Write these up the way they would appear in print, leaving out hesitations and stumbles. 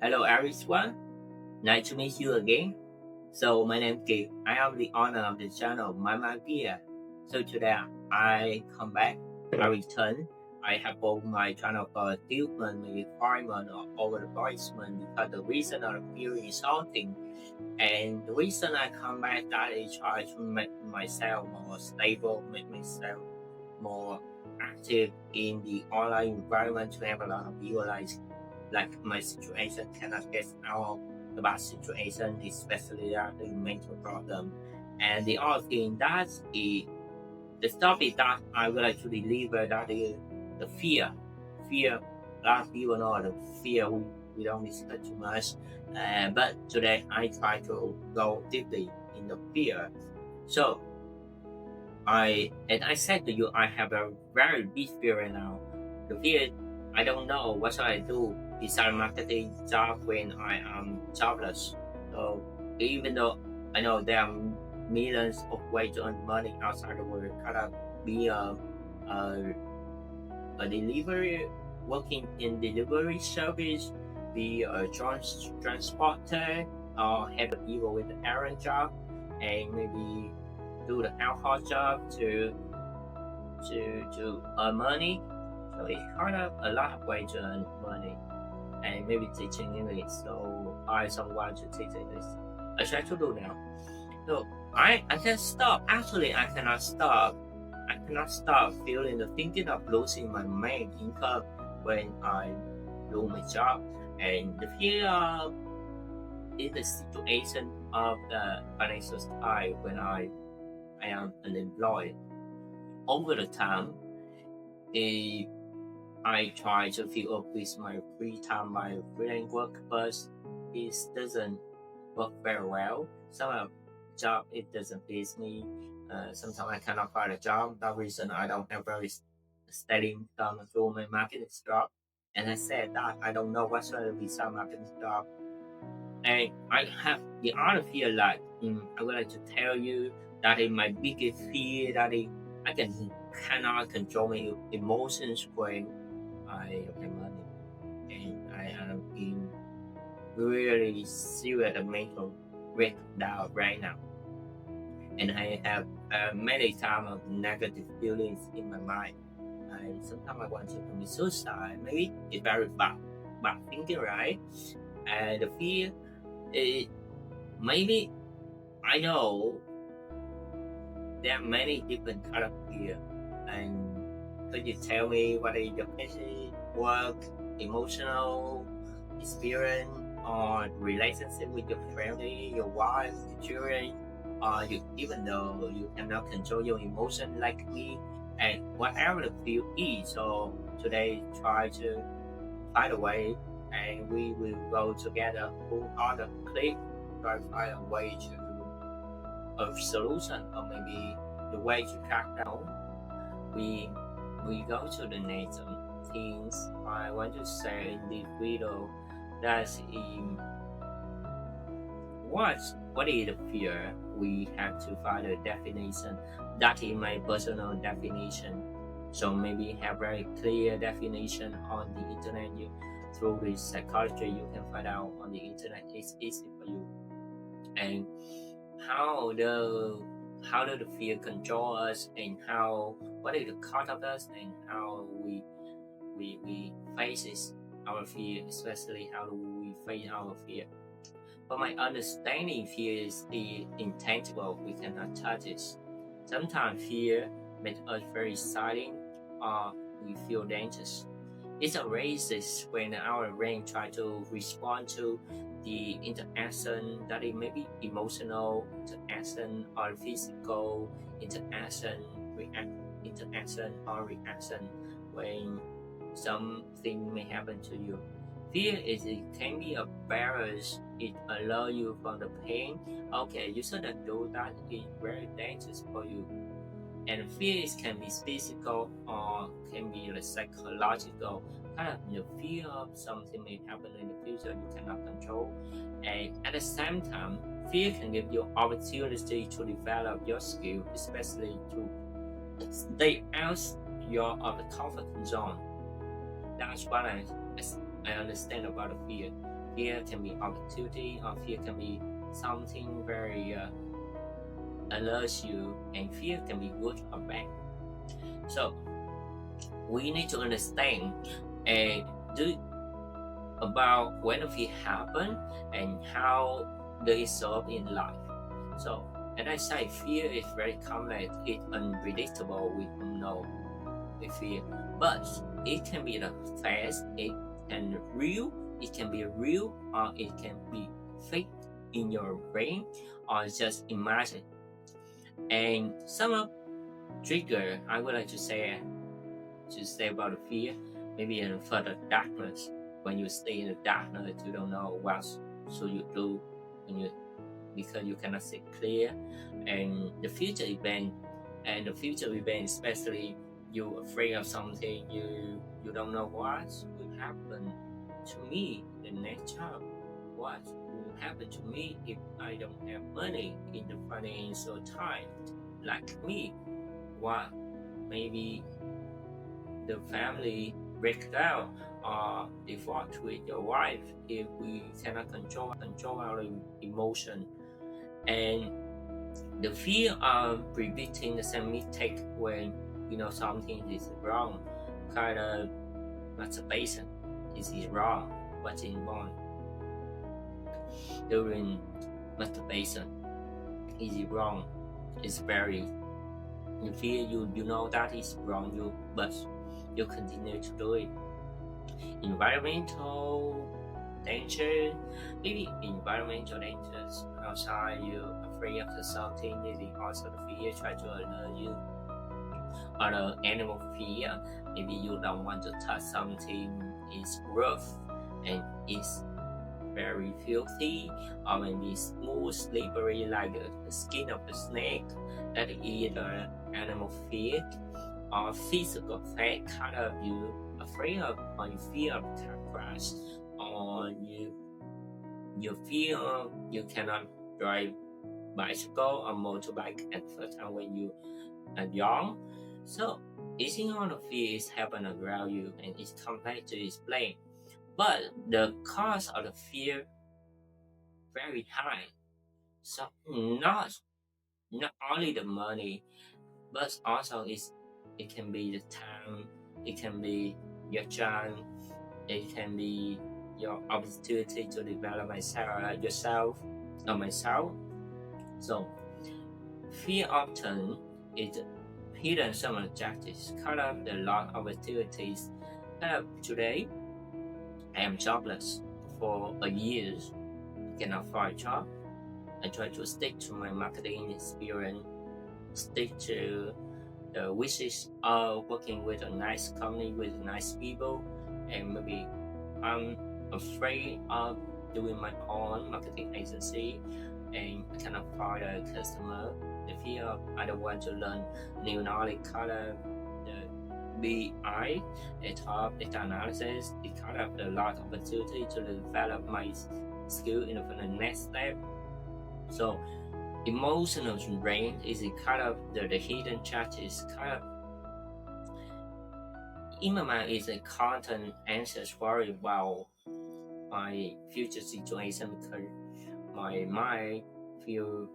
Hello everyone, nice to meet you again. So my name is Kip. I am the owner of the channel Mama Gear. So today I come back, I return. I have opened my channel for achievement, requirement or overemployment because the reason of feeling something. And the reason I come back that is try to make myself more stable, make myself more active in the online environment to have a lot of people like my situation cannot get out of the bad situation, especially that the mental problem. And the other thing that is the topic that I would like to deliver that is the fear. Fear, a lot of people know the fear we don't discuss too much. But today I try to go deeply in the fear. So I said to you I have a very big fear right now. The fear I don't know what should I do beside marketing job when I am jobless. So even though I know there are millions of ways to earn money outside the world, kind of be a, a delivery working in delivery service, be a transporter, or have a deal with the errand job, and maybe do the alcohol job to earn money. So it's kind of a lot of ways to earn money, and maybe teaching English. So I someone to teach English. I try to do now. So I can stop. Actually, I cannot stop. I cannot stop feeling the thinking of losing my main income when I lose my job, and the fear of in the situation of the financial time when I am unemployed. Over the time, eh, I try to fill up with my free time by freelance work, but it doesn't work very well. Some of job it doesn't please me. Sometimes I cannot find a job. That reason I don't have very steady income through my marketing job. And I said that I don't know what should be some marketing job. And I have the other fear like I would like to tell you that is my biggest fear that I cannot control my emotions when I have money, and I am in really serious mental breakdown right now, and I have many times of negative feelings in my mind. And sometimes I want to commit suicide. Maybe it's very bad thinking, right? And the fear, it, maybe I know there are many different kind of fear. And could you tell me what is your passion, work, emotional experience, or relationship with your family, your wife, your children, or you, even though you cannot control your emotion like me, and whatever the field is. So today, try to find a way, and we will go together through all the clip, try to find a way to a solution, or maybe the way to crack down. We we go to the next things I want to say in this video. That's in what is the fear? We have to find a definition. That is my personal definition. So maybe have very clear definition on the internet. Through this psychology you can find out on the internet. It's easy for you. And how does the fear control us, and what is the cause of us, and how we faces our fear, especially how do we face our fear. But my understanding, fear is intangible, we cannot touch it. Sometimes fear makes us very silent, or we feel dangerous. It arises when our brain tries to respond to the interaction, that it may be emotional interaction or physical interaction, interaction or reaction when something may happen to you. Fear it can be a barrier. It allows you from the pain. Okay, you shouldn't do that. It's very dangerous for you. And fears can be physical or can be psychological. Kind of the fear of something may happen in the future you cannot control. And at the same time, fear can give you opportunity to develop your skill, especially to stay out of the comfort zone. That's what I understand about the fear. Fear can be opportunity, or fear can be something very alerts you, and fear can be good or bad. So we need to understand and do about when the fear happen and how they solve in life. So as I say, fear is very complex, it's unpredictable, we don't know the fear. But it can be the fast, it can real, it can be real, or it can be fake in your brain, or just imagine. And some of trigger I would like to say about the fear, maybe in further darkness. When you stay in the darkness, you don't know what should you do when you, because you cannot see clear, and the future event, especially you afraid of something, you don't know what will happen to me the next job, what will happen to me if I don't have money in the financial time, like me, what maybe the family break down or divorce with your wife if we cannot control our emotion. And the fear of predicting the same mistake when you know something is wrong, kind of masturbation is wrong, what's involved during masturbation is wrong, it's very, you feel you know that is wrong, but you continue to do it. Environmental danger, maybe environmental dangers outside, you're afraid of something, maybe also the fear try to alert you, or the animal fear, maybe you don't want to touch something is rough and it's very filthy, or maybe smooth slippery like the skin of the snake, that is the animal fear. Or physical fact kind of you afraid of, or you fear of car crash, or you fear you cannot drive bicycle or motorbike at first time when you are young. So each all the fears happen around you and it's complex to explain. But the cost of the fear very high. So not only the money, but also it can be the time, it can be your chance, it can be your opportunity to develop yourself or myself. So fear often is hidden some objectives, kind of a lot of opportunities. Today I am jobless for a year, cannot find a job. I try to stick to my marketing experience, stick to the wishes of working with a nice company with nice people, and maybe I'm afraid of doing my own marketing agency and I cannot find a customer. The fear of I don't want to learn new knowledge, kind of the BI, data analysis, it kind of a lot of opportunity to develop my skill in the next step. So emotional drain is kind of the hidden charges, kind of in my mind is a constant anxious worry about my future situation, because my mind feel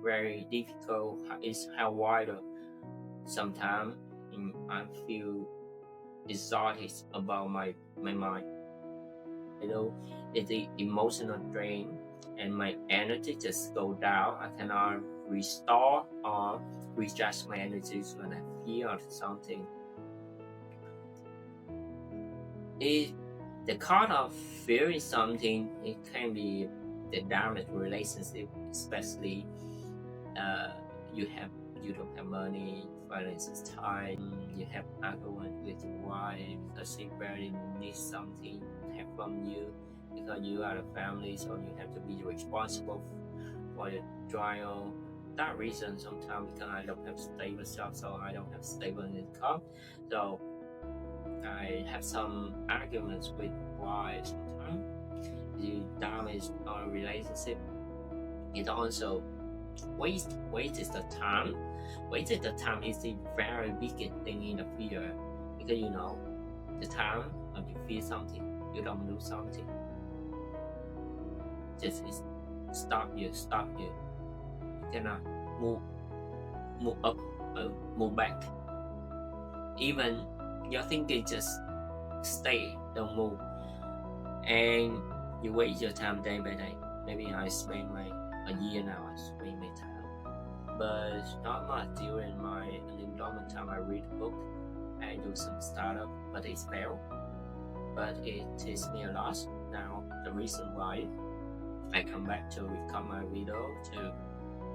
very difficult, it's how wider sometimes I feel exhausted about my mind. You know, it's the emotional drain and my energy just go down. I cannot restore or recharge my energy when I feel something. The cost of fearing something, it can be the damaged relationship, especially you don't have money, finances tight, you have argument with your wife because she barely needs something help from you, because you are a family, so you have to be responsible for your trial. That reason sometimes because I don't have stable job, so I don't have stable income, so I have some arguments with wife sometimes. You damage our relationship. It also wastes the time. Wasted the time is the very biggest thing in the fear, because you know the time of you feel something. you don't do something, just stop you. You cannot move up, move back. Even your thinking just stay, don't move, and you waste your time day by day. Maybe I spend a year now. I spend my time, but not much during my unemployment time. I read a book, I do some startup, but it failed. But it teaches me a lot. Now the reason why I come back to record my video to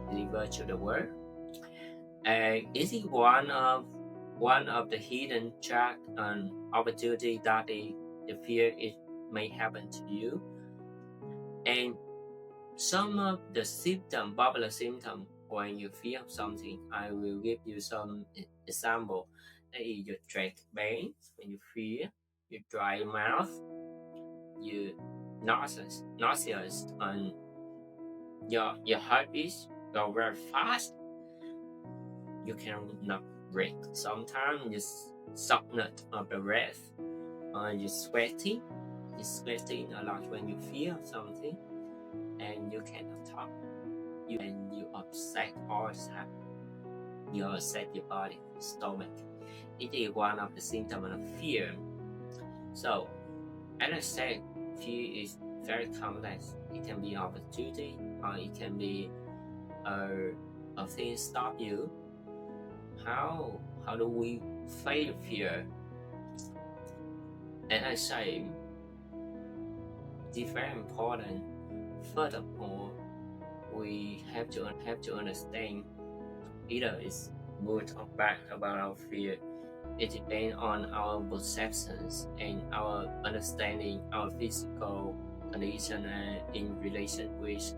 deliver to the world, and this is one of the hidden track and opportunity that the fear it may happen to you. And some of the popular symptom when you fear something, I will give you some example. That is your throat pain when you fear, your dry mouth, your nauseous, and your heartbeat go very fast. You cannot breathe. Sometimes you softness of the breath. You're sweating. You're sweating a lot when you feel something, and you cannot talk. You upset all the time. You upset your body, stomach. It is one of the symptoms of fear. So, as I said, fear is very complex. It can be opportunity, or it can be a thing stop you. How do we face fear? And I say, it's very important. First of all, we have to understand either it's good or bad about our fear. It depends on our perceptions and our understanding our physical condition and in relation with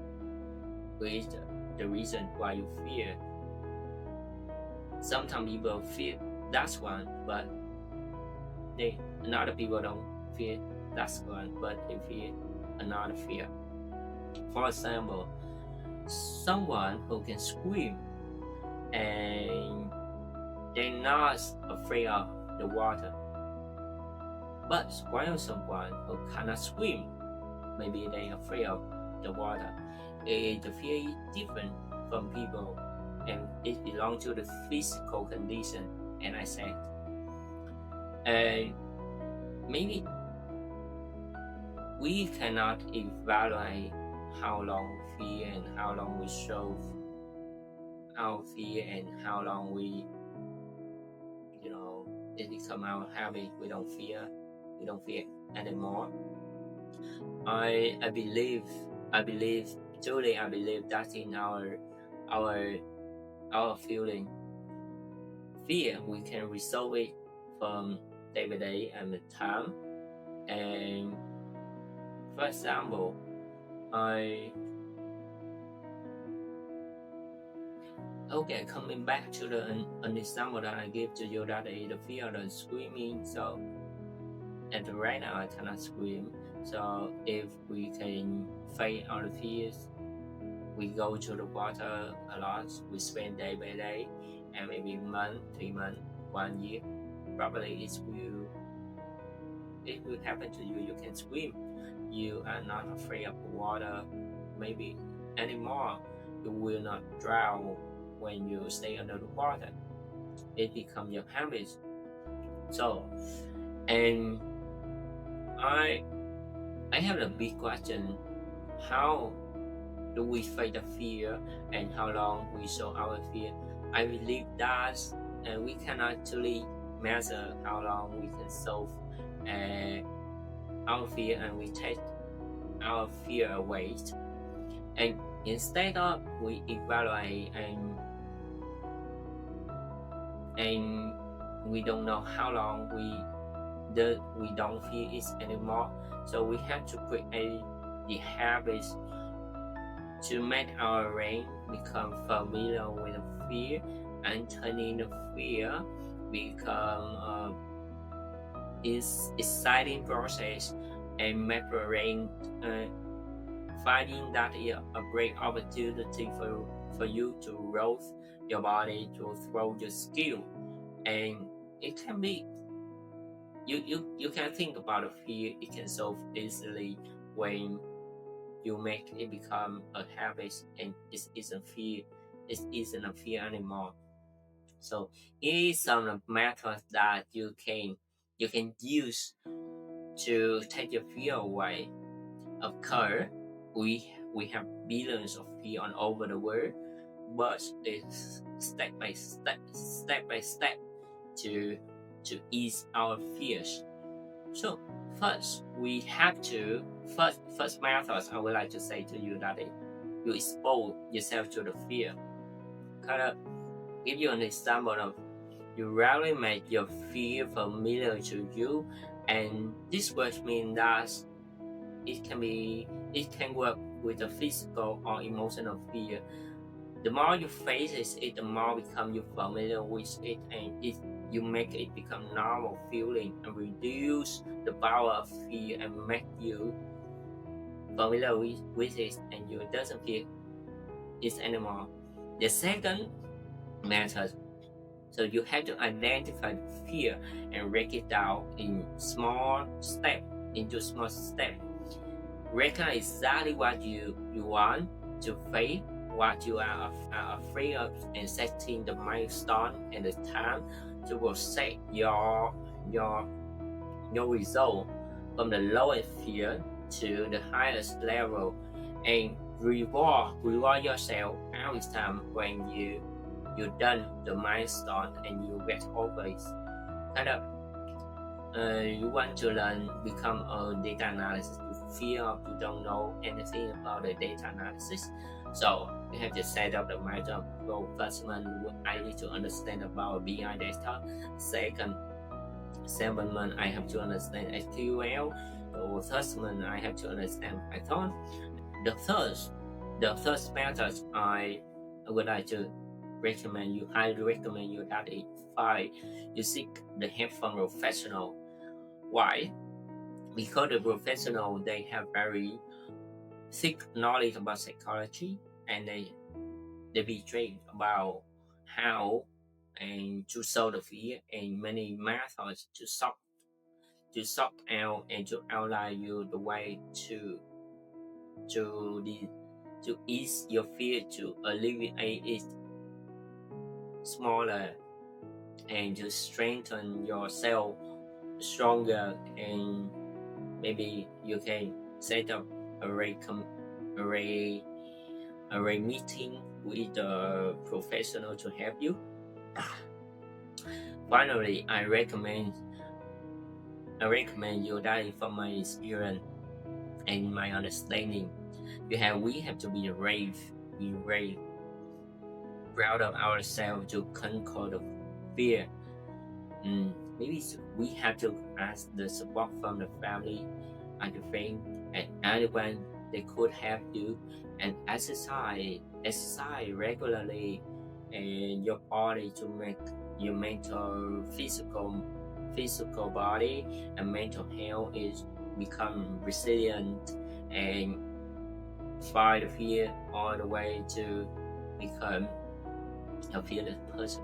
the reason why you fear. Sometimes people fear that's one, but another people don't fear that's one, but they fear another fear. For example, someone who can swim and they're not afraid of the water. But while someone who cannot swim, maybe they're afraid of the water. The fear is different from people, and it belongs to the physical condition. And I said, maybe we cannot evaluate how long we fear and how long we show our fear and how long we, it become our habit. We don't fear anymore. I believe truly I believe that in our feeling fear we can resolve it from day by day and with time. And for example, coming back to an example that I gave to you, that is the fear of screaming. So and right now I cannot scream. So if we can fight our fears, we go to the water a lot. We spend day by day, and maybe month, 3 months, 1 year. Probably it will happen to you. You can swim. You are not afraid of the water. Maybe anymore. You will not drown when you stay under the water. It becomes your habit. So, and I have a big question: how do we fight the fear, and how long we show our fear? I believe that we cannot actually measure how long we can solve our fear, and we take our fear away. And instead of we evaluate and we don't know how long we don't fear it anymore. So we have to create the habits to make our brain become familiar with the fear, and turning the fear become is exciting process, and make the brain finding that is a great opportunity for you to growth your body, to throw your skill. And it can be you can think about a fear. It can solve easily when you make it become a habit, and it isn't fear. It isn't a fear anymore. So it is some of methods that you can use to take your fear away. Of course, we have billions of fear on over the world, but it's step by step to ease our fears. So first, we have to first methods I would like to say to you that is you expose yourself to the fear. Kind of give you an example of you rarely make your fear familiar to you, and this words mean that it can work with the physical or emotional fear. The more you face it, the more become you familiar with it, and you make it become normal feeling and reduce the power of fear and make you familiar with it, and you doesn't feel it anymore. The second method, so you have to identify the fear and break it down in small step into small step. Recognize exactly what you want to face, what you are afraid of, and setting the milestone and the time to set your your result from the lowest fear to the highest level, and reward yourself every time when you done the milestone and you get over it. Kind of you want to learn become a data analysis, you feel you don't know anything about the data analysis, so you have to set up the major goal. First one, I need to understand about BI data. Second, 7 months I have to understand SQL. So third month I have to understand Python. The first the first method I would like to highly recommend you that is five, you seek the help from professional. Why? Because the professional they have very thick knowledge about psychology, and they be trained about how and to solve the fear and many methods to sort out and to outline you the way to the to ease your fear, to alleviate it smaller, and to strengthen yourself stronger. And maybe you can set up a array array meeting with the professional to help you. Finally, I recommend you that from my experience and my understanding, we have to be brave, proud of ourselves to conquer the fear. Maybe we have to ask the support from the family and the friend and anyone they could help you, and exercise regularly and your body to make your mental physical body and mental health is become resilient and fight the fear all the way to become a fearless person.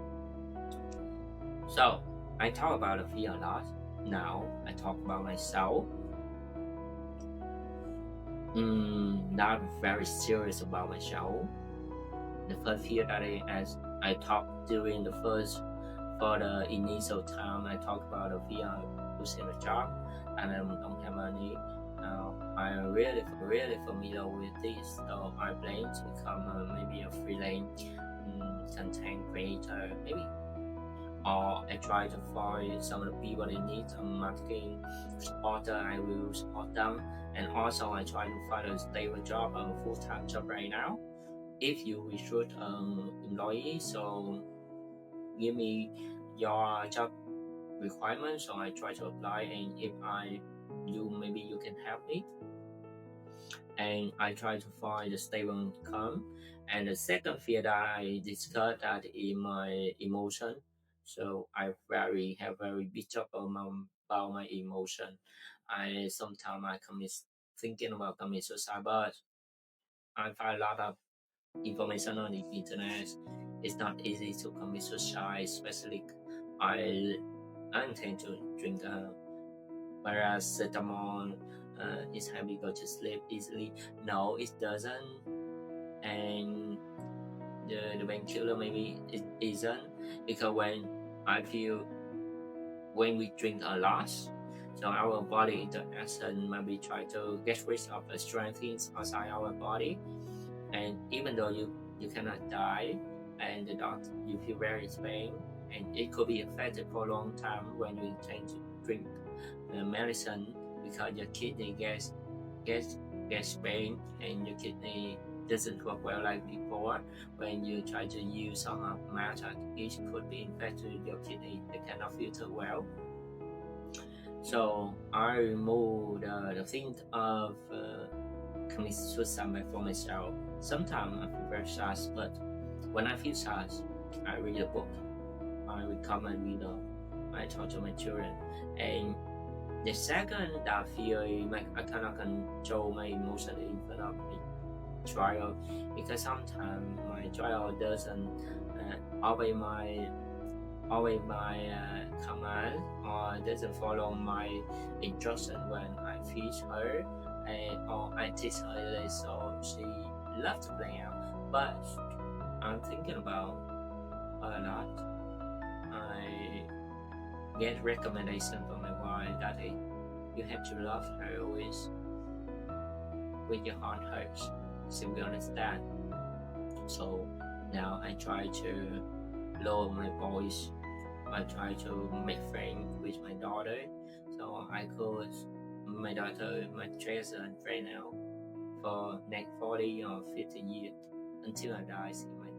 So I talk about the fear a lot. Now I talk about myself. Not very serious about myself. The first fear that I talked during for the initial time, I talked about the fear of losing a job and I don't have money. Now I'm really familiar with this, so I plan to become maybe a freelance content creator, maybe, or I try to find some of the people in need a marketing supporter. I will support them, and also I try to find a stable job, a full-time job right now. If you recruit employee, so give me your job requirements, so I try to apply, and if maybe you can help me, and I try to find a stable income. And the second fear that I discussed that is my emotion. So I have very big up about my emotion. I sometimes I commit thinking about commit suicide, but I find a lot of information on the internet. It's not easy to commit suicide, especially I intend to drink whereas cetamol is help me go to sleep easily. No, it doesn't. And the painkiller maybe it isn't, because when we drink a lot, so our body interaction maybe try to get rid of the strength outside our body, and even though you cannot die, and the doctor you feel very pain, and it could be affected for a long time when you intend to drink the medicine, because your kidney gets pain, and your kidney doesn't work well like before. When you try to use some matter, it could be infected with your kidney. They cannot filter well. So I remove the thing of commit suicide for myself. Sometimes I feel very sad, but when I feel sad, I read a book. I recommend reader. I talk to my children. And the second that I feel I cannot control my emotion in front of my child, because sometimes my child doesn't obey my command, or doesn't follow my instruction when I feed her, or I teach her this, so she loves to play out. But I'm thinking about a lot. I get recommendation from my wife that you have to love her with your heart hurts. So we understand. So now I try to lower my voice. I try to make friends with my daughter, so I call my daughter my treasure and friend now for next 40 or 50 years until I die. See my